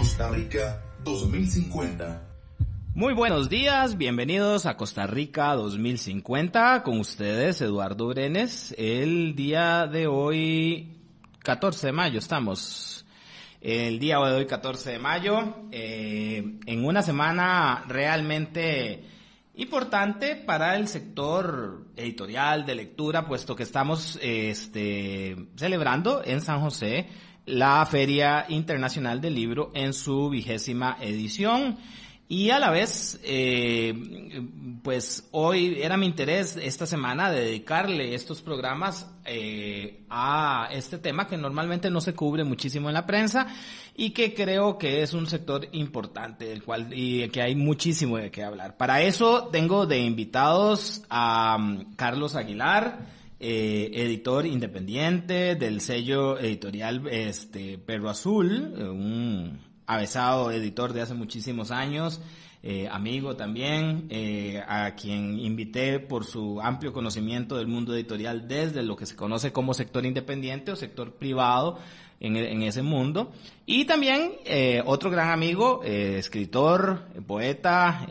Costa Rica 2050. Muy buenos días, bienvenidos a Costa Rica 2050, con ustedes Eduardo Brenes. El día de hoy, 14 de mayo estamos. El día de hoy, 14 de mayo, en una semana realmente importante para el sector editorial de lectura, puesto que estamos celebrando en San José la Feria Internacional del Libro en su 20ª edición. Y a la vez, pues hoy era mi interés esta semana de dedicarle estos programas a este tema que normalmente no se cubre muchísimo en la prensa y que creo que es un sector importante del cual y que hay muchísimo de qué hablar. Para eso tengo de invitados a Carlos Aguilar, editor independiente del sello editorial Perro Azul, un avesado editor de hace muchísimos años, amigo también, a quien invité por su amplio conocimiento del mundo editorial desde lo que se conoce como sector independiente o sector privado en ese mundo. Y también otro gran amigo, escritor, poeta,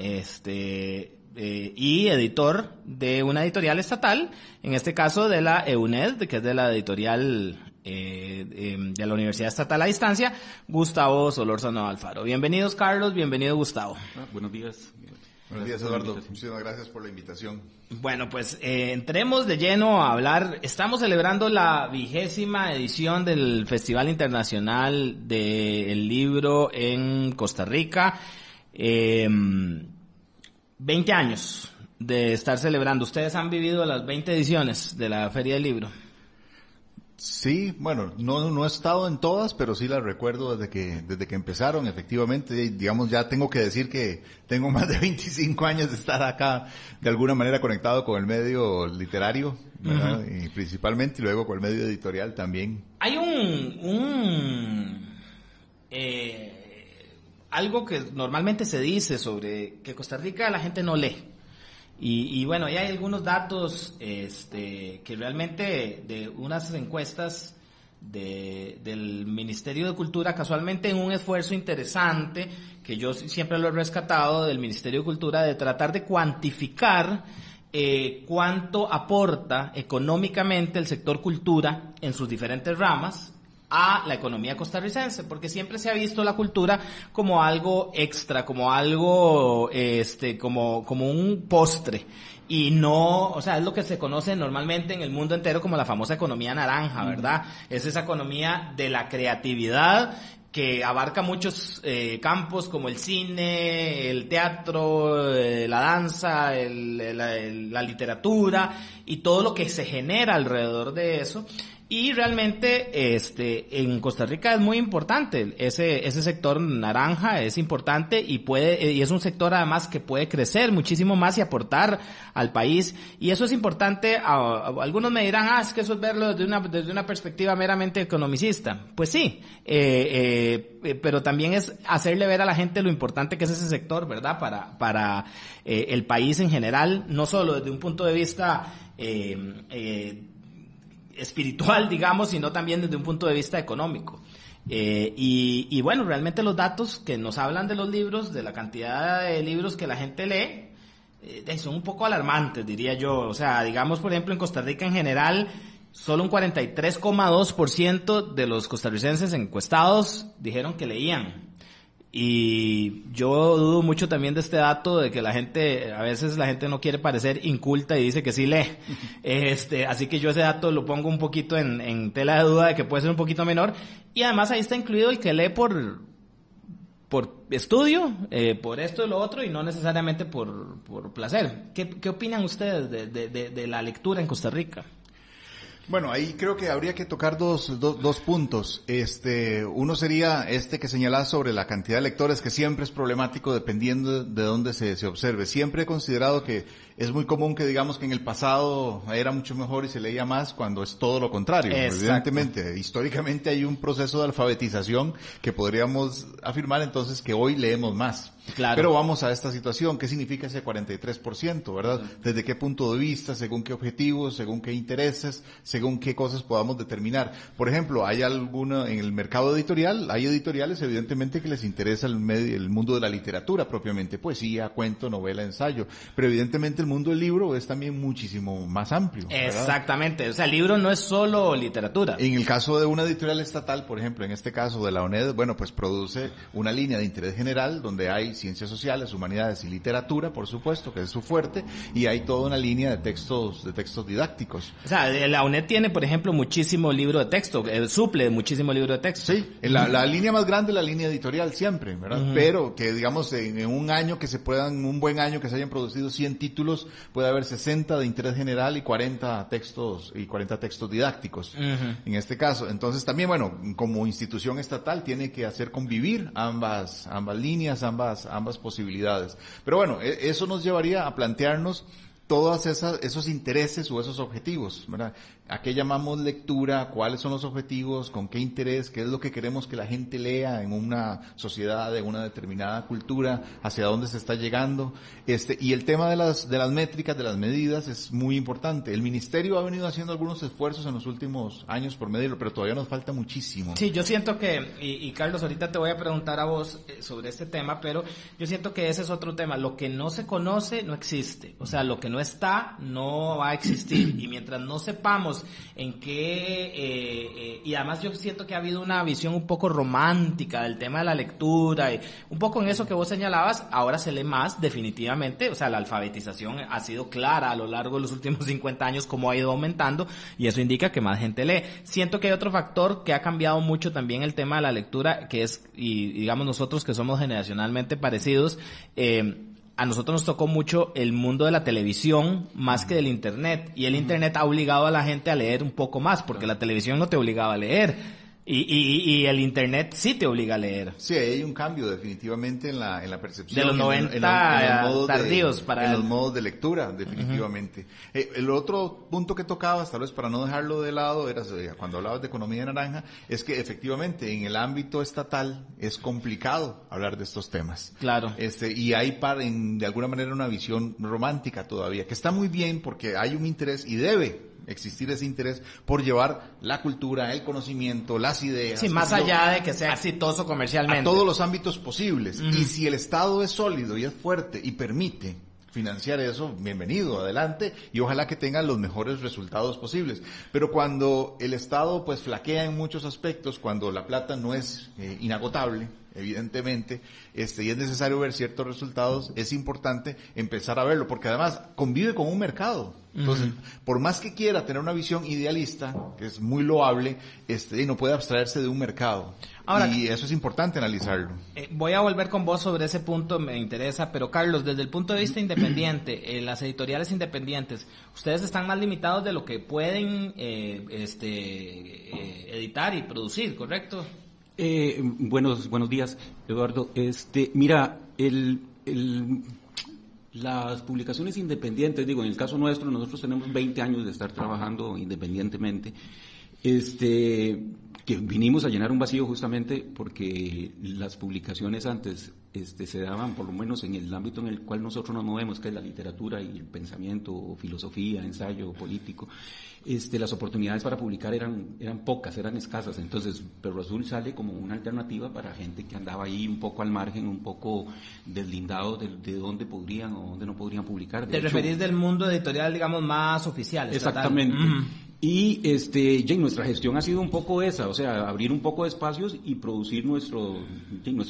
y editor de una editorial estatal, en este caso de la EUNED, que es de la editorial de la Universidad Estatal a Distancia, Gustavo Solórzano Alfaro. Bienvenidos, Carlos, bienvenido, Gustavo. Buenos días. Buenos días, Eduardo. Muchísimas gracias por la invitación. Bueno, pues entremos de lleno a hablar. Estamos celebrando la 20ª edición del Festival Internacional del Libro en Costa Rica. 20 años de estar celebrando. ¿Ustedes han vivido las 20 ediciones de la Feria del Libro? Sí, bueno, no he estado en todas, pero sí las recuerdo desde que empezaron, efectivamente. Digamos, ya tengo que decir que tengo más de 25 años de estar acá, de alguna manera conectado con el medio literario, ¿verdad? Uh-huh. Y principalmente, y luego con el medio editorial también. Hay algo que normalmente se dice sobre que Costa Rica la gente no lee. Y bueno, ya hay algunos datos que realmente de unas encuestas del Ministerio de Cultura, casualmente en un esfuerzo interesante que yo siempre lo he rescatado del Ministerio de Cultura, de tratar de cuantificar cuánto aporta económicamente el sector cultura en sus diferentes ramas a la economía costarricense, porque siempre se ha visto la cultura como algo extra, como algo, como un postre, y no, o sea, es lo que se conoce normalmente en el mundo entero como la famosa economía naranja, ¿verdad? Es esa economía de la creatividad que abarca muchos campos como el cine, el teatro, la danza, la literatura y todo lo que se genera alrededor de eso. Y realmente en Costa Rica es muy importante ese sector naranja, es importante y es un sector además que puede crecer muchísimo más y aportar al país, y eso es importante. Algunos me dirán, es que eso es verlo desde una perspectiva meramente economicista. Pues sí, pero también es hacerle ver a la gente lo importante que es ese sector, ¿verdad? Para el país en general, no solo desde un punto de vista espiritual, digamos, sino también desde un punto de vista económico. Y bueno, realmente los datos que nos hablan de los libros, de la cantidad de libros que la gente lee, son un poco alarmantes, diría yo. O sea, digamos, por ejemplo, en Costa Rica en general, solo un 43,2% de los costarricenses encuestados dijeron que leían. Y yo dudo mucho también de este dato de que a veces la gente no quiere parecer inculta y dice que sí lee. Así que yo ese dato lo pongo un poquito en tela de duda de que puede ser un poquito menor. Y además ahí está incluido el que lee por estudio, por esto y lo otro, y no necesariamente por placer. ¿Qué opinan ustedes de la lectura en Costa Rica? Bueno, ahí creo que habría que tocar dos puntos. Uno sería que señalás sobre la cantidad de lectores, que siempre es problemático dependiendo de dónde se observe. Siempre he considerado que es muy común que digamos que en el pasado era mucho mejor y se leía más, cuando es todo lo contrario. Exacto. Evidentemente, históricamente hay un proceso de alfabetización que podríamos afirmar entonces que hoy leemos más. Claro. Pero vamos a esta situación. ¿Qué significa ese 43%, verdad? ¿Desde qué punto de vista? ¿Según qué objetivos? ¿Según qué intereses? según qué cosas podamos determinar. Por ejemplo, hay alguna, en el mercado editorial, hay editoriales evidentemente que les interesa el mundo de la literatura propiamente, poesía, cuento, novela, ensayo, pero evidentemente el mundo del libro es también muchísimo más amplio, ¿verdad? Exactamente, o sea, el libro no es solo literatura. En el caso de una editorial estatal, por ejemplo, en este caso de la UNED, bueno, pues produce una línea de interés general donde hay ciencias sociales, humanidades y literatura, por supuesto, que es su fuerte, y hay toda una línea de textos didácticos. O sea, la UNED tiene, por ejemplo, muchísimo libro de texto, suple muchísimo libro de texto. Sí, la línea más grande es la línea editorial siempre, ¿verdad? Pero que digamos en un año un buen año que se hayan producido 100 títulos, puede haber 60 de interés general y 40 textos didácticos. En este caso, entonces también, bueno, como institución estatal tiene que hacer convivir ambas líneas, ambas posibilidades. Pero bueno, eso nos llevaría a plantearnos todos esos intereses o esos objetivos, ¿verdad? ¿A qué llamamos lectura? ¿Cuáles son los objetivos? ¿Con qué interés? ¿Qué es lo que queremos que la gente lea en una sociedad, en una determinada cultura? ¿Hacia dónde se está llegando? Y el tema de las métricas, de las medidas es muy importante. El ministerio ha venido haciendo algunos esfuerzos en los últimos años por medirlo, pero todavía nos falta muchísimo. Sí, yo siento que, y Carlos, ahorita te voy a preguntar a vos sobre este tema, pero yo siento que ese es otro tema. Lo que no se conoce no existe. O sea, lo que no está no va a existir. Y mientras no sepamos en qué, y además yo siento que ha habido una visión un poco romántica del tema de la lectura, y un poco en eso que vos señalabas, ahora se lee más definitivamente, o sea, la alfabetización ha sido clara a lo largo de los últimos 50 años como ha ido aumentando, y eso indica que más gente lee. Siento que hay otro factor que ha cambiado mucho también el tema de la lectura, que es, y digamos nosotros que somos generacionalmente parecidos, a nosotros nos tocó mucho el mundo de la televisión más que del internet, y el internet ha obligado a la gente a leer un poco más, porque la televisión no te obligaba a leer. Y el internet sí te obliga a leer. Sí, hay un cambio definitivamente en la percepción. De los 90 en los tardíos en los modos de lectura, definitivamente. El otro punto que tocabas, tal vez para no dejarlo de lado, era cuando hablabas de economía naranja, es que efectivamente en el ámbito estatal es complicado hablar de estos temas. Claro. Y hay de alguna manera una visión romántica todavía, que está muy bien porque hay un interés y debe existir ese interés por llevar la cultura, el conocimiento, las ideas. Sí, más allá de que sea exitoso comercialmente. A todos los ámbitos posibles. Y si el Estado es sólido y es fuerte y permite financiar eso, bienvenido, adelante, y ojalá que tengan los mejores resultados posibles. Pero cuando el Estado pues flaquea en muchos aspectos, cuando la plata no es inagotable, evidentemente, y es necesario ver ciertos resultados, es importante empezar a verlo, porque además convive con un mercado. Entonces, por más que quiera tener una visión idealista, que es muy loable, no puede abstraerse de un mercado. Ahora, y eso es importante analizarlo. Voy a volver con vos sobre ese punto, me interesa, pero Carlos, desde el punto de vista independiente, las editoriales independientes, ustedes están más limitados de lo que pueden editar y producir, ¿correcto? Buenos días, Eduardo. Mira, las publicaciones independientes, digo, en el caso nuestro, nosotros tenemos 20 años de estar trabajando independientemente, que vinimos a llenar un vacío justamente porque las publicaciones antes se daban, por lo menos en el ámbito en el cual nosotros nos movemos, que es la literatura y el pensamiento, filosofía, ensayo político. Las oportunidades para publicar eran pocas, eran escasas. Entonces, Perro Azul sale como una alternativa para gente que andaba ahí un poco al margen, un poco deslindado de dónde podrían o dónde no podrían publicar. ¿Te referís del mundo editorial, digamos, más oficial? Exactamente. Y nuestra gestión ha sido un poco esa, o sea, abrir un poco de espacios y producir nuestro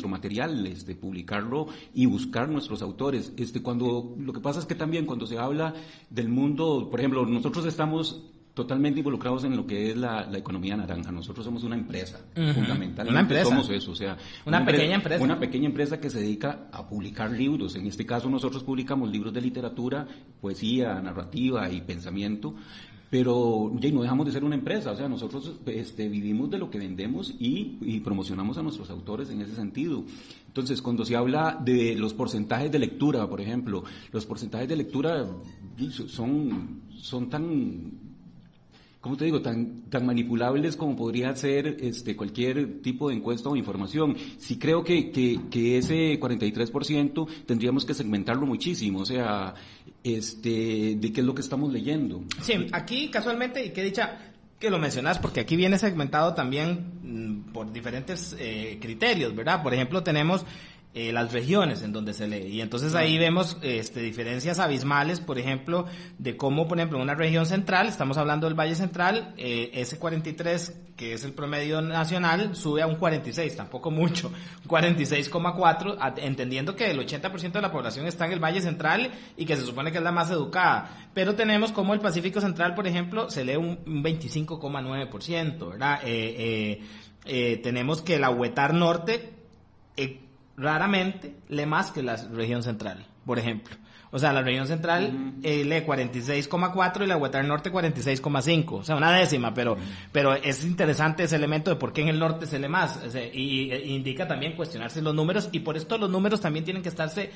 material, publicarlo y buscar nuestros autores. Lo que pasa es que también cuando se habla del mundo, por ejemplo, nosotros estamos totalmente involucrados en lo que es la economía naranja. Nosotros somos una empresa, fundamentalmente. Una empresa. Somos eso, o sea, una pequeña empresa. Una pequeña empresa que se dedica a publicar libros. En este caso nosotros publicamos libros de literatura, poesía, narrativa y pensamiento. Pero no dejamos de ser una empresa, o sea, nosotros vivimos de lo que vendemos y promocionamos a nuestros autores en ese sentido. Entonces, cuando se habla de los porcentajes de lectura, por ejemplo, los porcentajes de lectura son tan, ¿cómo te digo?, tan manipulables como podría ser cualquier tipo de encuesta o información. Sí creo que ese 43% tendríamos que segmentarlo muchísimo, o sea, de qué es lo que estamos leyendo. Sí, aquí casualmente, y que dicha, que lo mencionas, porque aquí viene segmentado también por diferentes criterios, ¿verdad? Por ejemplo, tenemos las regiones en donde se lee, y entonces ahí vemos diferencias abismales, por ejemplo, de cómo, por ejemplo, en una región central, estamos hablando del Valle Central, ese 43, que es el promedio nacional, sube a un 46, tampoco mucho, un 46,4, entendiendo que el 80% de la población está en el Valle Central y que se supone que es la más educada, pero tenemos como el Pacífico Central, por ejemplo, se lee un 25,9%, ¿verdad? Tenemos que la Huetar Norte raramente lee más que la región central, por ejemplo. O sea, la región central lee 46,4 y la Huetar Norte 46,5. O sea, una décima, pero es interesante ese elemento de por qué en el norte se lee más. O sea, y indica también cuestionarse los números, y por esto los números también tienen que estarse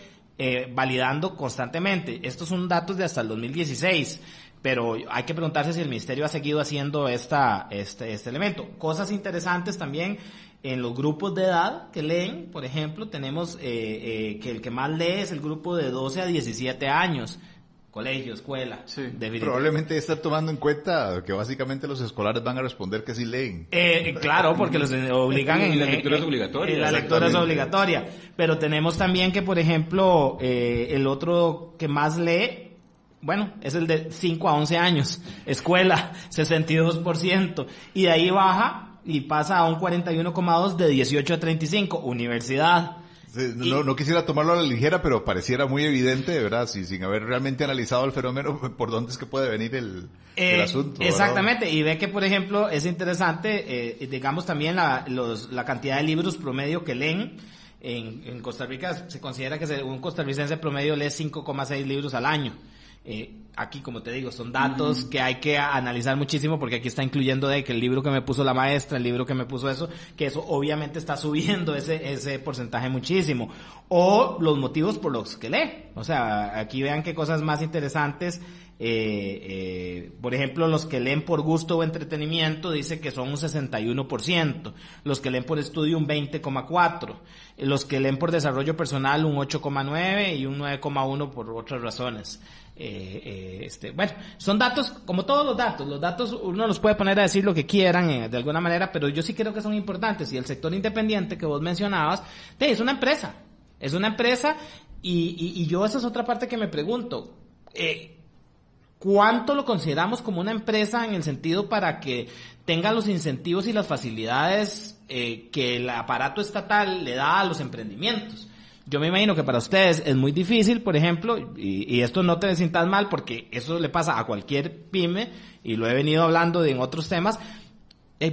validando constantemente. Estos son datos de hasta el 2016. Pero hay que preguntarse si el ministerio ha seguido haciendo este elemento. Cosas interesantes también en los grupos de edad que leen, por ejemplo, tenemos que el que más lee es el grupo de 12 a 17 años. Colegio, escuela. Sí. Probablemente está tomando en cuenta que básicamente los escolares van a responder que sí leen. Claro, porque los obligan en la lectura es obligatoria. La lectura es obligatoria. Pero tenemos también que, por ejemplo, el otro que más lee, bueno, es el de 5 a 11 años, escuela, 62%, y de ahí baja y pasa a un 41,2 de 18 a 35, universidad. Sí, no quisiera tomarlo a la ligera, pero pareciera muy evidente, ¿verdad? Sin haber realmente analizado el fenómeno, por dónde es que puede venir el asunto. Exactamente, ¿verdad? Y ve que, por ejemplo, es interesante, digamos también la cantidad de libros promedio que leen. En Costa Rica se considera que un costarricense promedio lee 5,6 libros al año. Aquí, como te digo, son datos que hay que analizar muchísimo, porque aquí está incluyendo de que el libro que me puso la maestra, el libro que me puso eso, que eso obviamente está subiendo ese porcentaje muchísimo. O los motivos por los que lee. O sea, aquí vean qué cosas más interesantes. Por ejemplo, los que leen por gusto o entretenimiento dice que son un 61%, los que leen por estudio un 20,4%, los que leen por desarrollo personal un 8,9% y un 9,1% por otras razones. Bueno, son datos, como todos los datos uno los puede poner a decir lo que quieran de alguna manera, pero yo sí creo que son importantes, y el sector independiente que vos mencionabas, es una empresa y yo, esa es otra parte que me pregunto, ¿cuánto lo consideramos como una empresa en el sentido para que tenga los incentivos y las facilidades que el aparato estatal le da a los emprendimientos? Yo me imagino que para ustedes es muy difícil, por ejemplo, y esto no te sientas mal porque eso le pasa a cualquier pyme, y lo he venido hablando en otros temas,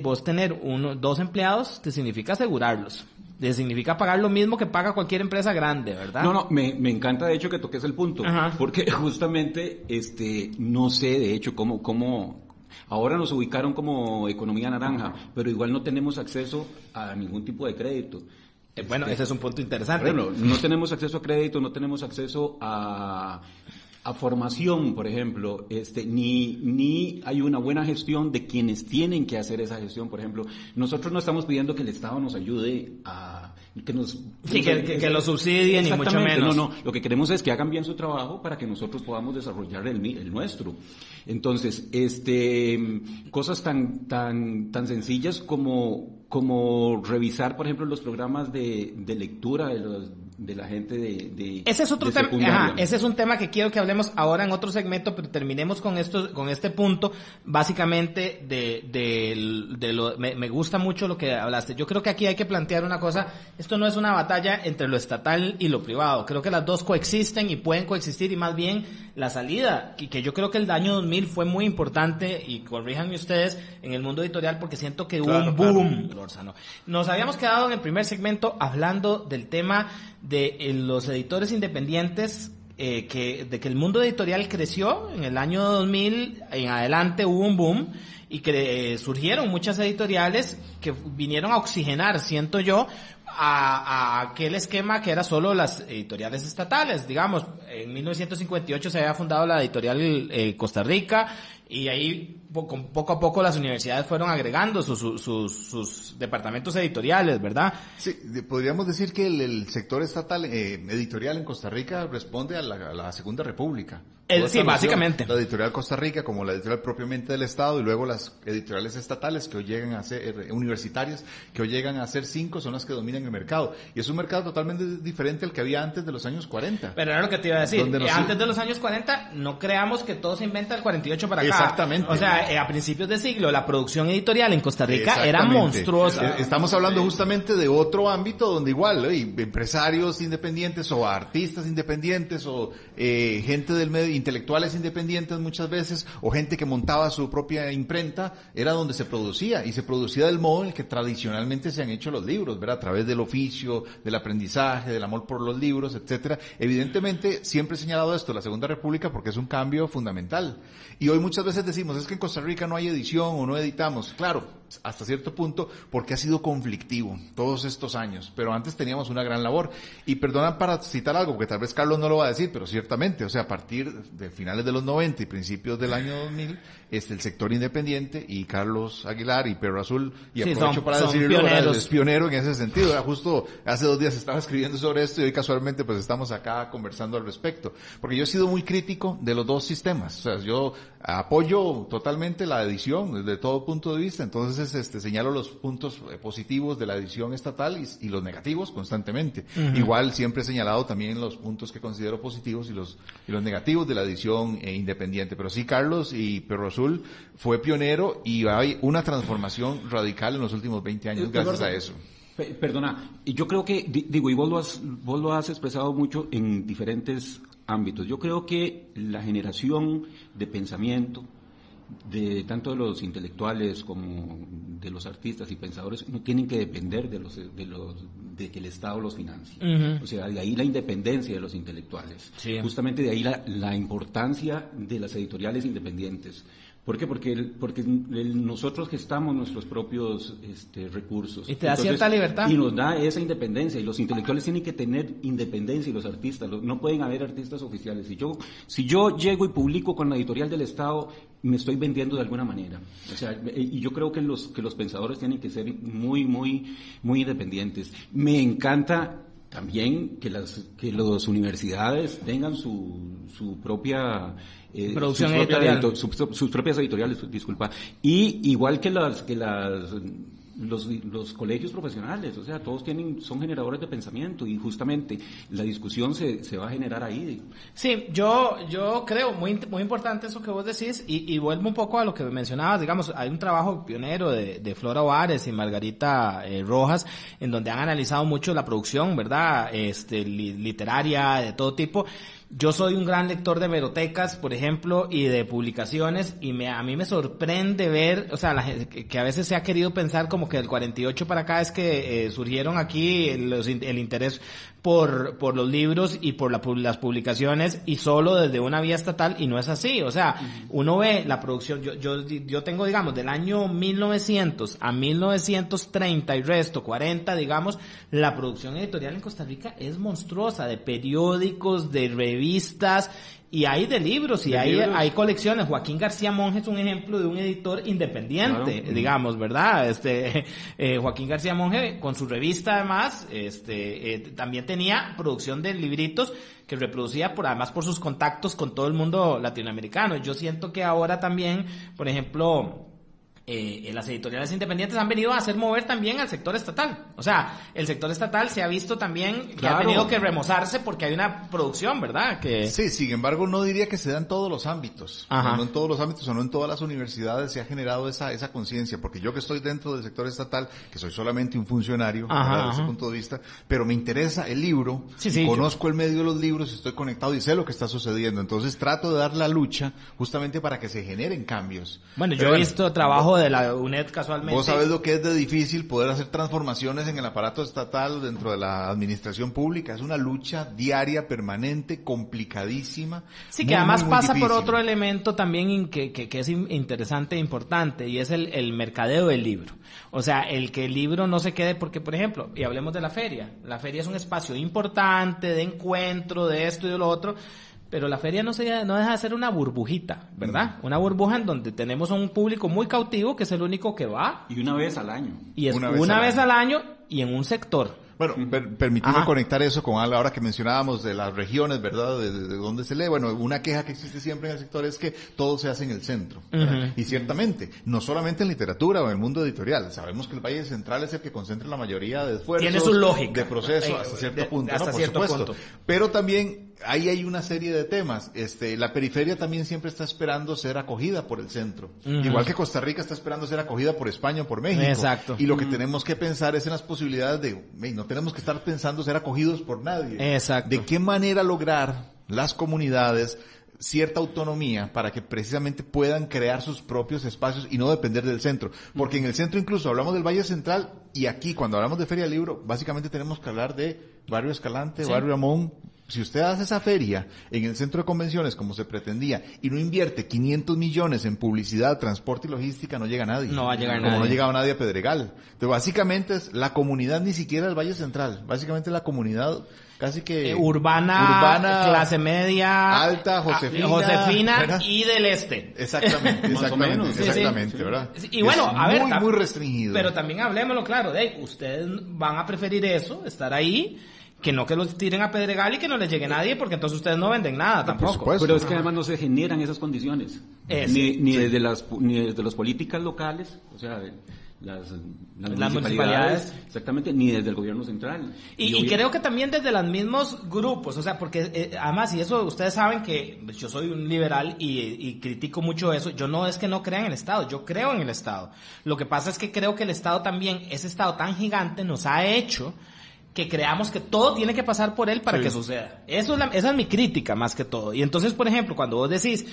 vos tener 2 empleados te significa asegurarlos. Le significa pagar lo mismo que paga cualquier empresa grande, ¿verdad? No, me encanta de hecho que toques el punto. Ajá. Porque justamente, no sé de hecho cómo ahora nos ubicaron como economía naranja, pero igual no tenemos acceso a ningún tipo de crédito. Bueno, ese es un punto interesante. Bueno, no tenemos acceso a crédito, no tenemos acceso a formación, por ejemplo, ni hay una buena gestión de quienes tienen que hacer esa gestión. Por ejemplo, nosotros no estamos pidiendo que el Estado nos ayude a que nos que lo subsidien, ni mucho menos. No, lo que queremos es que hagan bien su trabajo para que nosotros podamos desarrollar el nuestro. Entonces, cosas tan sencillas como revisar, por ejemplo, los programas de lectura de la gente de ese es otro tema. Ese es un tema que quiero que hablemos ahora en otro segmento, pero terminemos con este punto, básicamente me gusta mucho lo que hablaste. Yo creo que aquí hay que plantear una cosa: esto no es una batalla entre lo estatal y lo privado. Creo que las dos coexisten y pueden coexistir, y más bien la salida, que yo creo que el año 2000 fue muy importante, y corríjanme ustedes, en el mundo editorial, porque siento que hubo un boom. Lórzano. Nos habíamos quedado en el primer segmento hablando del tema de los editores independientes, de que el mundo editorial creció en el año 2000 en adelante, hubo un boom, y que surgieron muchas editoriales que vinieron a oxigenar, siento yo, a aquel esquema que era solo las editoriales estatales. Digamos, en 1958 se había fundado la editorial Costa Rica, Y ahí poco a poco las universidades fueron agregando sus departamentos editoriales, ¿verdad? Sí, podríamos decir que el sector estatal editorial en Costa Rica responde a la Segunda República. Sí, básicamente. La editorial Costa Rica como la editorial propiamente del Estado y luego las editoriales estatales que hoy llegan a ser universitarias, que hoy llegan a ser 5, son las que dominan el mercado. Y es un mercado totalmente diferente al que había antes de los años 40. Pero era lo que te iba a decir. Antes de los años 40, no creamos que todo se inventa del 48 para acá. Exactamente. O sea, a principios de siglo, la producción editorial en Costa Rica era monstruosa. Estamos hablando justamente de otro ámbito donde igual, empresarios independientes o artistas independientes o gente del medio, intelectuales independientes muchas veces, o gente que montaba su propia imprenta, era donde se producía, y se producía del modo en el que tradicionalmente se han hecho los libros, ¿verdad? A través del oficio, del aprendizaje, del amor por los libros, etcétera. Evidentemente, siempre he señalado esto, la Segunda República, porque es un cambio fundamental. Y hoy muchas veces decimos, es que en Costa Rica no hay edición o no editamos. Claro, hasta cierto punto, porque ha sido conflictivo todos estos años, pero antes teníamos una gran labor. Y perdonan para citar algo, porque tal vez Carlos no lo va a decir, pero ciertamente, o sea, a partir de finales de los 90 y principios del año 2000, el sector independiente y Carlos Aguilar y Perro Azul, y sí, aprovecho para decirlo, es pionero en ese sentido. Justo hace 2 días estaba escribiendo sobre esto y hoy casualmente pues estamos acá conversando al respecto, porque yo he sido muy crítico de los dos sistemas. O sea, yo apoyo totalmente la edición desde todo punto de vista, entonces señalo los puntos positivos de la edición estatal y los negativos constantemente. Igual siempre he señalado también los puntos que considero positivos y los negativos de la edición independiente. Pero sí, Carlos y Perro Azul fue pionero y hay una transformación radical en los últimos 20 años gracias a eso. Perdona, yo creo que, digo, y vos lo has expresado mucho en diferentes ámbitos. Yo creo que la generación de pensamiento de tanto de los intelectuales como de los artistas y pensadores no tienen que depender de que el Estado los financie. O sea, de ahí la independencia de los intelectuales. Sí. Justamente de ahí la importancia de las editoriales independientes. ¿Por qué? Porque nosotros gestamos nuestros propios recursos. Y te da cierta libertad. Y nos da esa independencia. Y los intelectuales tienen que tener independencia, y los artistas. No pueden haber artistas oficiales. Si yo llego y publico con la editorial del Estado, me estoy vendiendo de alguna manera. O sea, y yo creo que los pensadores tienen que ser muy, muy, muy independientes. Me encanta también que las universidades tengan su propia producción editorial, sus propias editoriales, disculpa, y igual que los colegios profesionales, o sea, todos son generadores de pensamiento, y justamente la discusión se va a generar ahí. Sí, yo creo muy importante eso que vos decís, y vuelvo un poco a lo que mencionabas. Digamos, hay un trabajo pionero de Flora Ovares y Margarita Rojas, en donde han analizado mucho la producción, ¿verdad? Literaria, de todo tipo. Yo soy un gran lector de hemerotecas, por ejemplo, y de publicaciones, y a mí me sorprende ver, o sea, que a veces se ha querido pensar como que del 48 para acá es que surgieron aquí el interés por los libros y por las publicaciones, y solo desde una vía estatal, y no es así. O sea, uno ve la producción, yo tengo, digamos, del año 1900 a 1930 y resto, 40, digamos, la producción editorial en Costa Rica es monstruosa, de periódicos, de revistas, y hay de libros, y hay colecciones. Joaquín García Monge es un ejemplo de un editor independiente, claro, digamos, ¿verdad? Joaquín García Monge, con su revista además, también tenía producción de libritos que reproducía además por sus contactos con todo el mundo latinoamericano. Yo siento que ahora también, por ejemplo, las editoriales independientes han venido a hacer mover también al sector estatal. O sea, el sector estatal se ha visto también que ha tenido que remozarse porque hay una producción, ¿verdad? Sí, sin embargo, no diría que se da en todos los ámbitos. No en todos los ámbitos o no en todas las universidades se ha generado esa conciencia, porque yo que estoy dentro del sector estatal, que soy solamente un funcionario, desde ese punto de vista, pero me interesa el libro, conozco el medio de los libros, estoy conectado y sé lo que está sucediendo. Entonces trato de dar la lucha justamente para que se generen cambios. Bueno, yo he visto trabajo de la UNED casualmente. Vos sabés lo que es de difícil poder hacer transformaciones en el aparato estatal dentro de la administración pública. Es una lucha diaria, permanente, complicadísima. Sí, que además pasa por otro elemento también que es interesante e importante, y es el mercadeo del libro. O sea, el que el libro no se quede, porque, por ejemplo, y hablemos de la feria. La feria es un espacio importante de encuentro, de esto y de lo otro. pero la feria no deja de ser una burbujita, ¿verdad? Una burbuja en donde tenemos a un público muy cautivo que es el único que va. Y una vez al año. Y es una vez al año y en un sector. Bueno, permítame conectar eso con algo ahora que mencionábamos de las regiones, ¿verdad? De dónde se lee. Bueno, una queja que existe siempre en el sector es que todo se hace en el centro. Y ciertamente, no solamente en literatura o en el mundo editorial. Sabemos que el Valle Central es el que concentra la mayoría de esfuerzos. Tiene su lógica. De proceso hasta cierto punto, hasta ¿no? Por cierto supuesto. punto. Pero también ahí hay una serie de temas. La periferia también siempre está esperando ser acogida por el centro. Igual que Costa Rica está esperando ser acogida por España o por México. Exacto. Y lo que tenemos que pensar es en las posibilidades de, no tenemos que estar pensando ser acogidos por nadie. Exacto. ¿De qué manera lograr las comunidades cierta autonomía para que precisamente puedan crear sus propios espacios y no depender del centro? Porque en el centro incluso hablamos del Valle Central y aquí cuando hablamos de Feria del Libro básicamente tenemos que hablar de Barrio Escalante, sí. Barrio Amón. Si usted hace esa feria en el centro de convenciones como se pretendía y no invierte 500 millones en publicidad, transporte y logística, no llega nadie. No va a llegar como nadie. No llegaba nadie a Pedregal. Entonces básicamente es la comunidad ni siquiera del Valle Central. Básicamente la comunidad casi que urbana, clase media, alta, Josefina ¿verdad? Y del este. Exactamente, exactamente, sí. ¿verdad? Y bueno, es a ver, muy restringido. Pero también hablemoslo claro, ustedes van a preferir eso, estar ahí, que no que los tiren a Pedregal y que no les llegue nadie, porque entonces ustedes no venden nada tampoco. Pero es que además no se generan esas condiciones, ni desde las políticas locales, o sea, las municipalidades, exactamente, ni desde el gobierno central. Y creo que también desde los mismos grupos, o sea, porque además, y eso ustedes saben que yo soy un liberal y critico mucho eso, yo no es que no crea en el Estado, yo creo en el Estado. Lo que pasa es que creo que el Estado también, ese Estado tan gigante, nos ha hecho que creamos que todo tiene que pasar por él para que suceda. Esa es mi crítica más que todo. Y entonces, por ejemplo, cuando vos decís,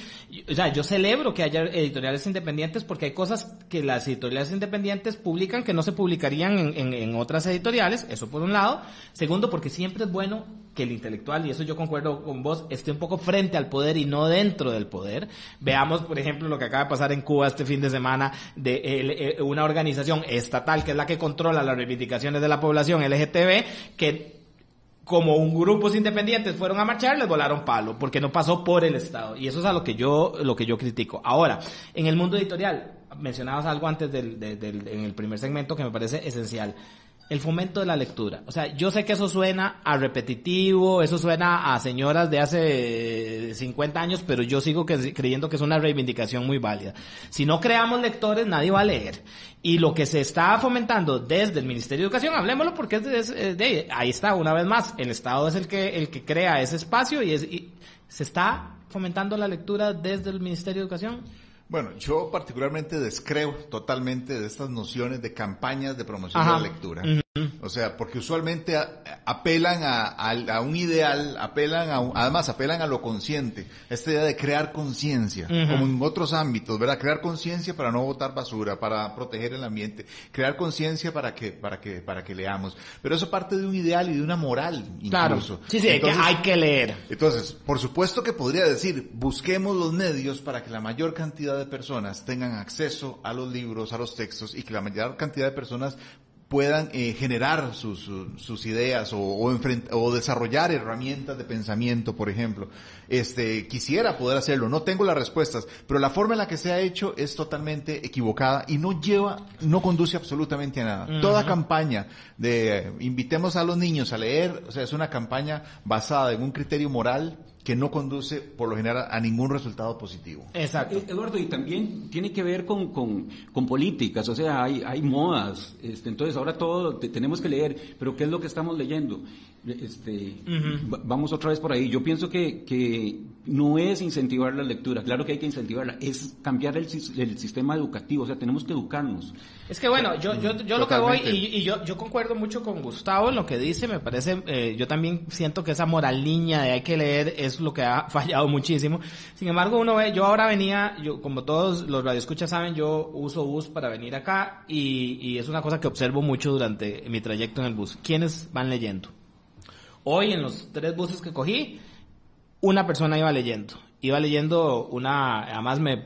o sea, yo celebro que haya editoriales independientes porque hay cosas que las editoriales independientes publican que no se publicarían en otras editoriales, eso por un lado. Segundo, porque siempre es bueno que el intelectual, y eso yo concuerdo con vos, esté un poco frente al poder y no dentro del poder. Veamos, por ejemplo, lo que acaba de pasar en Cuba este fin de semana de una organización estatal que es la que controla las reivindicaciones de la población LGTB, que como un grupos independientes fueron a marchar, les volaron palo, porque no pasó por el Estado. Y eso es a lo que yo critico. Ahora, en el mundo editorial, mencionabas algo antes en el primer segmento que me parece esencial. El fomento de la lectura. O sea, yo sé que eso suena a repetitivo, eso suena a señoras de hace 50 años, pero yo sigo creyendo que es una reivindicación muy válida. Si no creamos lectores, nadie va a leer. Y lo que se está fomentando desde el Ministerio de Educación, hablemoslo porque ahí está, una vez más, el Estado es el que crea ese espacio y se está fomentando la lectura desde el Ministerio de Educación. Bueno, yo particularmente descreo totalmente de estas nociones de campañas de promoción de la lectura. O sea, porque usualmente apelan a un ideal, además apelan a lo consciente, esta idea de crear conciencia, como en otros ámbitos, ¿verdad? Crear conciencia para no botar basura, para proteger el ambiente, crear conciencia para que leamos. Pero eso parte de un ideal y de una moral, incluso. Claro. Sí, entonces, hay que leer. Entonces, por supuesto que podría decir, busquemos los medios para que la mayor cantidad de personas tengan acceso a los libros, a los textos, y que la mayor cantidad de personas puedan generar sus ideas o desarrollar herramientas de pensamiento, por ejemplo. Quisiera poder hacerlo, no tengo las respuestas, pero la forma en la que se ha hecho es totalmente equivocada y no conduce absolutamente a nada. Toda campaña de invitemos a los niños a leer, o sea, es una campaña basada en un criterio moral que no conduce, por lo general, a ningún resultado positivo. Exacto. Eduardo, y también tiene que ver con políticas, o sea, hay modas, entonces ahora todo tenemos que leer, pero ¿qué es lo que estamos leyendo? Vamos otra vez por ahí. Yo pienso que no es incentivar la lectura, claro que hay que incentivarla, es cambiar el sistema educativo, o sea, tenemos que educarnos. Es que bueno, yo lo que voy, y yo concuerdo mucho con Gustavo en lo que dice, me parece, yo también siento que esa moraliña de hay que leer es lo que ha fallado muchísimo. Sin embargo, uno ve, yo como todos los radioescuchas saben, yo uso bus para venir acá, y es una cosa que observo mucho durante mi trayecto en el bus. ¿Quiénes van leyendo? Hoy en los 3 buses que cogí, una persona iba leyendo. iba leyendo además me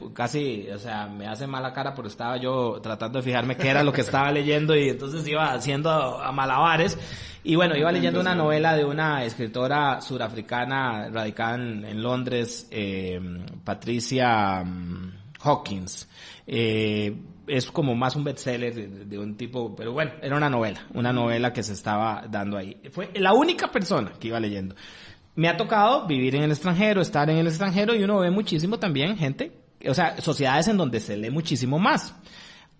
hace mala cara porque estaba yo tratando de fijarme qué era lo que estaba leyendo y entonces iba haciendo a malabares. Y bueno, iba leyendo una novela de una escritora surafricana radicada en Londres, Patricia Hawkins. Es como más un bestseller de un tipo, pero bueno, era una novela que se estaba dando ahí. Fue la única persona que iba leyendo. Me ha tocado vivir en el extranjero, estar en el extranjero, y uno ve muchísimo también gente, o sea, sociedades en donde se lee muchísimo más.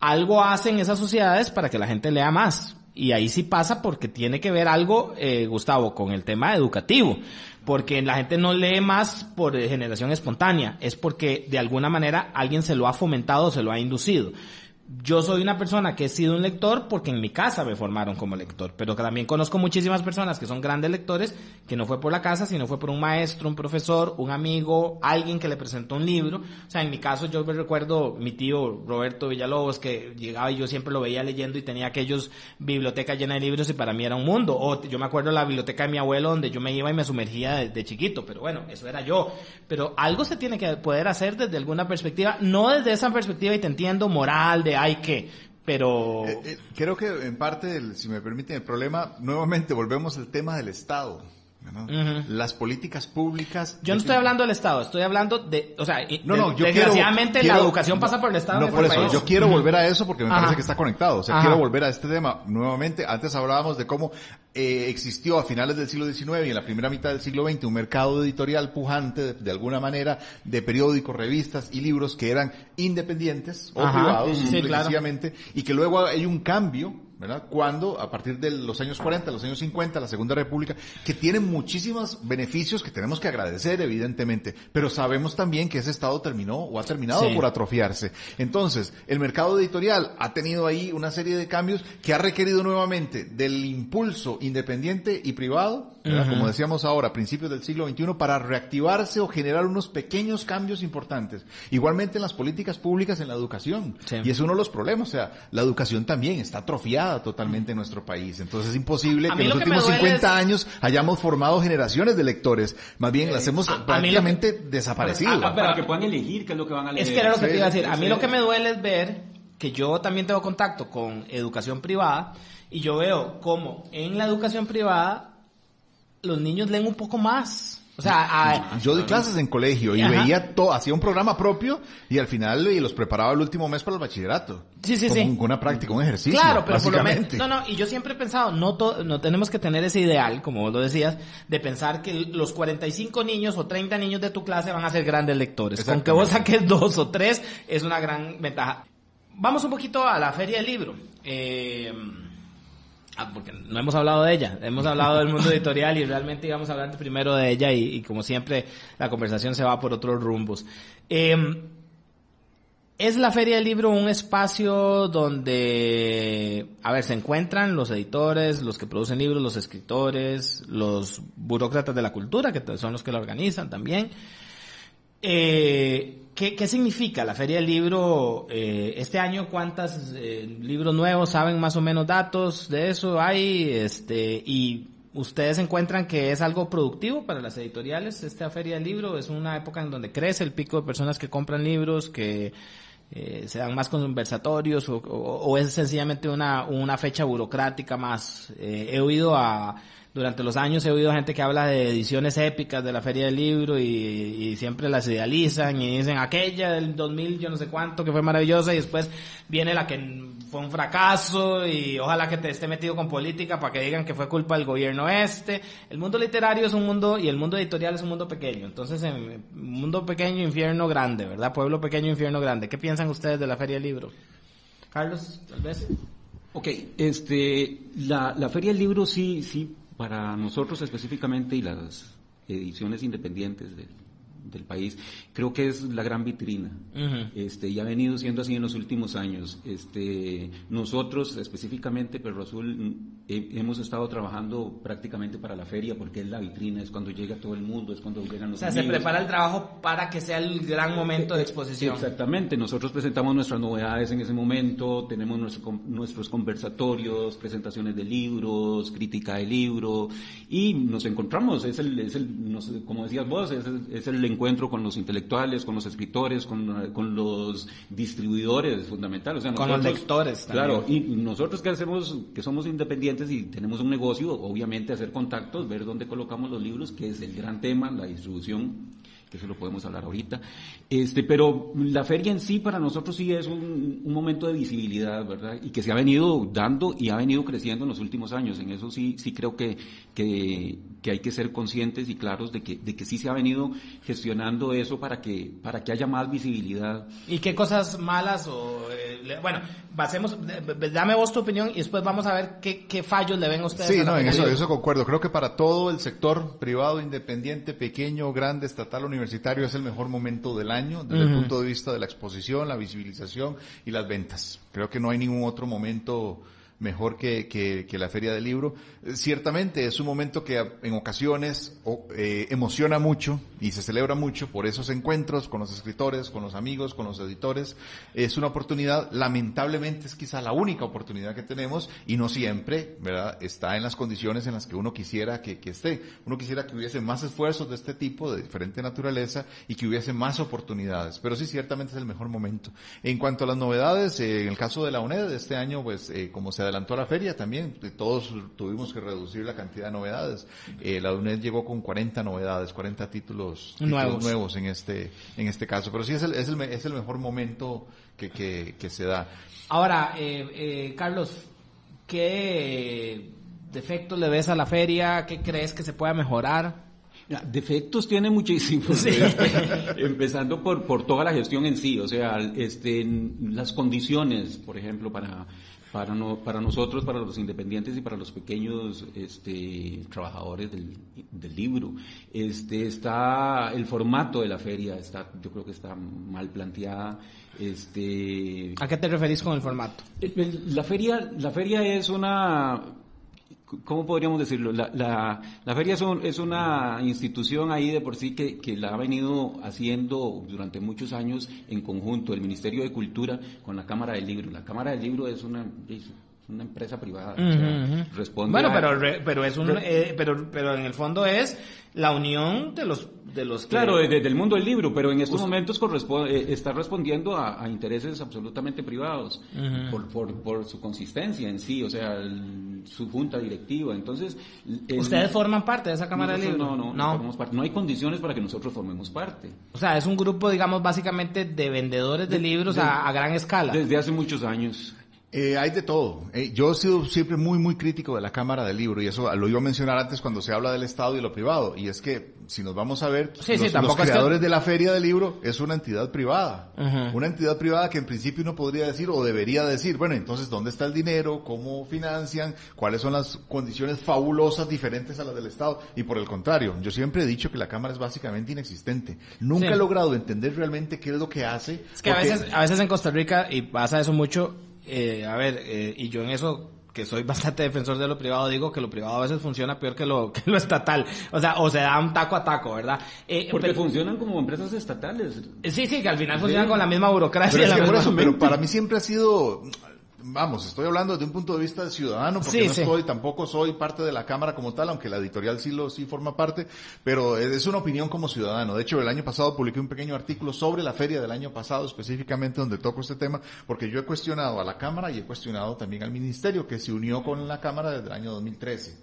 Algo hacen esas sociedades para que la gente lea más. Y ahí sí pasa porque tiene que ver algo, Gustavo, con el tema educativo. Porque la gente no lee más por generación espontánea. Es porque de alguna manera alguien se lo ha fomentado, se lo ha inducido. Yo soy una persona que he sido un lector porque en mi casa me formaron como lector, pero que también conozco muchísimas personas que son grandes lectores, que no fue por la casa, sino fue por un maestro, un profesor, un amigo, alguien que le presentó un libro. O sea, en mi caso yo me recuerdo mi tío Roberto Villalobos, que llegaba y yo siempre lo veía leyendo y tenía aquellos bibliotecas llenas de libros y para mí era un mundo. O yo me acuerdo la biblioteca de mi abuelo donde yo me iba y me sumergía de chiquito, pero bueno, eso era yo. Pero algo se tiene que poder hacer desde alguna perspectiva, no desde esa perspectiva, y te entiendo, moral, de hay que, pero... Creo que en parte, si me permiten el problema, nuevamente volvemos al tema del Estado, ¿no? Uh-huh. Las políticas públicas... Yo no estoy hablando del Estado, estoy hablando de... O sea, yo desgraciadamente la educación pasa por el Estado. No, por eso, país. yo quiero volver a eso porque me parece que está conectado. O sea, quiero volver a este tema nuevamente. Antes hablábamos de cómo existió a finales del siglo XIX y en la primera mitad del siglo XX un mercado editorial pujante, de alguna manera, de periódicos, revistas y libros que eran independientes o privados, sencillamente, claro. Y que luego hay un cambio, ¿verdad? Cuando, a partir de los años 40, los años 50, la Segunda República, que tienen muchísimos beneficios que tenemos que agradecer, evidentemente, pero sabemos también que ese Estado terminó o ha terminado por atrofiarse. Entonces, el mercado editorial ha tenido ahí una serie de cambios que ha requerido nuevamente del impulso independiente y privado, ¿verdad? Como decíamos ahora, a principios del siglo XXI, para reactivarse o generar unos pequeños cambios importantes. Igualmente en las políticas públicas, en la educación. Sí. Y es uno de los problemas, o sea, la educación también está atrofiada totalmente en nuestro país. Entonces es imposible que en los últimos 50 años hayamos formado generaciones de lectores. Más bien las hemos prácticamente desaparecido. Para que puedan elegir qué es lo que van a leer. Es que era lo que te iba a decir. A mí lo que me duele es ver que yo también tengo contacto con educación privada y yo veo cómo en la educación privada los niños leen un poco más. O sea, yo di clases en colegio y veía todo, hacía un programa propio y al final los preparaba el último mes para el bachillerato. Sí. Con una práctica, un ejercicio. Claro, pero por lo menos, y yo siempre he pensado, no tenemos que tener ese ideal, como vos lo decías, de pensar que los 45 niños o 30 niños de tu clase van a ser grandes lectores. Con que vos saques 2 o 3 es una gran ventaja. Vamos un poquito a la Feria del Libro. Porque no hemos hablado de ella, hemos hablado del mundo editorial y realmente íbamos a hablar primero de ella y como siempre la conversación se va por otros rumbos. ¿Es la Feria del Libro un espacio donde, se encuentran los editores, los que producen libros, los escritores, los burócratas de la cultura, que son los que la organizan también? ¿Qué significa la Feria del Libro este año? ¿Cuántos libros nuevos? ¿Saben más o menos datos de eso? ¿Hay? ¿Y ustedes encuentran que es algo productivo para las editoriales esta Feria del Libro? ¿Es una época en donde crece el pico de personas que compran libros, que se dan más conversatorios o es sencillamente una fecha burocrática más? Durante los años he oído gente que habla de ediciones épicas de la Feria del Libro y siempre las idealizan y dicen aquella del 2000 yo no sé cuánto que fue maravillosa y después viene la que fue un fracaso y ojalá que te esté metido con política para que digan que fue culpa del gobierno este. El mundo literario es un mundo y el mundo editorial es un mundo pequeño. Entonces, mundo pequeño, infierno grande, ¿verdad? Pueblo pequeño, infierno grande. ¿Qué piensan ustedes de la Feria del Libro? Carlos, tal vez. Ok, la Feria del Libro sí, para nosotros específicamente y las ediciones independientes del país, creo que es la gran vitrina. Y ha venido siendo así en los últimos años. Nosotros específicamente, Perro Azul, hemos estado trabajando prácticamente para la feria porque es la vitrina, es cuando llega todo el mundo, es cuando llegan los amigos. Se prepara el trabajo para que sea el gran momento de exposición. Exactamente, nosotros presentamos nuestras novedades en ese momento, tenemos nuestros conversatorios, presentaciones de libros, crítica de libro, y nos encontramos, como decías vos, es el encuentro encuentro con los intelectuales, con los escritores, con los distribuidores, fundamental. O sea, con los lectores también. Claro, y nosotros que hacemos, que somos independientes y tenemos un negocio, obviamente hacer contactos, ver dónde colocamos los libros, que es el gran tema, la distribución, que eso lo podemos hablar ahorita. Pero la feria en sí para nosotros sí es un momento de visibilidad, ¿verdad? Y que se ha venido dando y ha venido creciendo en los últimos años. En eso sí creo que hay que ser conscientes y claros de que sí se ha venido gestionando eso para que haya más visibilidad. ¿Y qué cosas malas bueno, dame vos tu opinión y después vamos a ver qué fallos le ven a ustedes? Sí, en eso concuerdo. Creo que para todo el sector privado, independiente, pequeño, grande, estatal, universitario, es el mejor momento del año desde el punto de vista de la exposición, la visibilización y las ventas. Creo que no hay ningún otro momento mejor que la Feria del Libro. Ciertamente es un momento que en ocasiones emociona mucho y se celebra mucho por esos encuentros con los escritores, con los amigos, con los editores. Es una oportunidad, lamentablemente es quizá la única oportunidad que tenemos y no siempre, ¿verdad?, está en las condiciones en las que uno quisiera que esté. Uno quisiera que hubiese más esfuerzos de este tipo, de diferente naturaleza, y que hubiese más oportunidades. Pero sí, ciertamente es el mejor momento. En cuanto a las novedades, en el caso de la UNED, este año, pues, como se adelantó a la feria también, todos tuvimos que reducir la cantidad de novedades. La UNED llegó con 40 novedades, 40 títulos nuevos en este caso. Pero sí es el mejor momento que se da. Ahora, Carlos, ¿qué defectos le ves a la feria? ¿Qué crees que se pueda mejorar? Defectos tiene muchísimos, sí. Empezando por toda la gestión en sí, o sea, las condiciones, por ejemplo, para nosotros, para los independientes y para los pequeños trabajadores del libro. Está el formato de la feria, yo creo que está mal planteada. ¿A qué te referís con el formato? La feria es una, ¿cómo podríamos decirlo? La feria es una institución ahí de por sí que la ha venido haciendo durante muchos años en conjunto el Ministerio de Cultura con la Cámara del Libro. La Cámara del Libro es una empresa privada. O sea, responde pero en el fondo es la unión de los claro, del mundo del libro, pero en estos momentos está respondiendo a intereses absolutamente privados por su consistencia en sí, o sea, su junta directiva. Entonces, ¿ustedes forman parte de esa Cámara del Libro? No formamos parte. No hay condiciones para que nosotros formemos parte. O sea, es un grupo, digamos, básicamente de vendedores de libros a gran escala. Desde hace muchos años. Hay de todo. Yo he sido siempre muy, muy crítico de la Cámara del Libro, y eso lo iba a mencionar antes cuando se habla del Estado y lo privado, y es que, si nos vamos a ver, los creadores de la Feria del Libro es una entidad privada. Una entidad privada que en principio uno podría decir, o debería decir, bueno, entonces, ¿dónde está el dinero? ¿Cómo financian? ¿Cuáles son las condiciones fabulosas diferentes a las del Estado? Y por el contrario, yo siempre he dicho que la Cámara es básicamente inexistente. Nunca he logrado entender realmente qué es lo que hace. Es que a veces en Costa Rica, y pasa eso mucho, y yo en eso, que soy bastante defensor de lo privado, digo que lo privado a veces funciona peor que lo estatal. O sea, o se da un taco a taco, ¿verdad? Porque funcionan como empresas estatales. Sí, que al final funcionan con la misma burocracia. Pero para mí siempre ha sido... Vamos, estoy hablando desde un punto de vista de ciudadano, porque tampoco soy parte de la Cámara como tal, aunque la editorial sí forma parte, pero es una opinión como ciudadano. De hecho, el año pasado publiqué un pequeño artículo sobre la feria del año pasado, específicamente donde toco este tema, porque yo he cuestionado a la Cámara y he cuestionado también al Ministerio, que se unió con la Cámara desde el año 2013,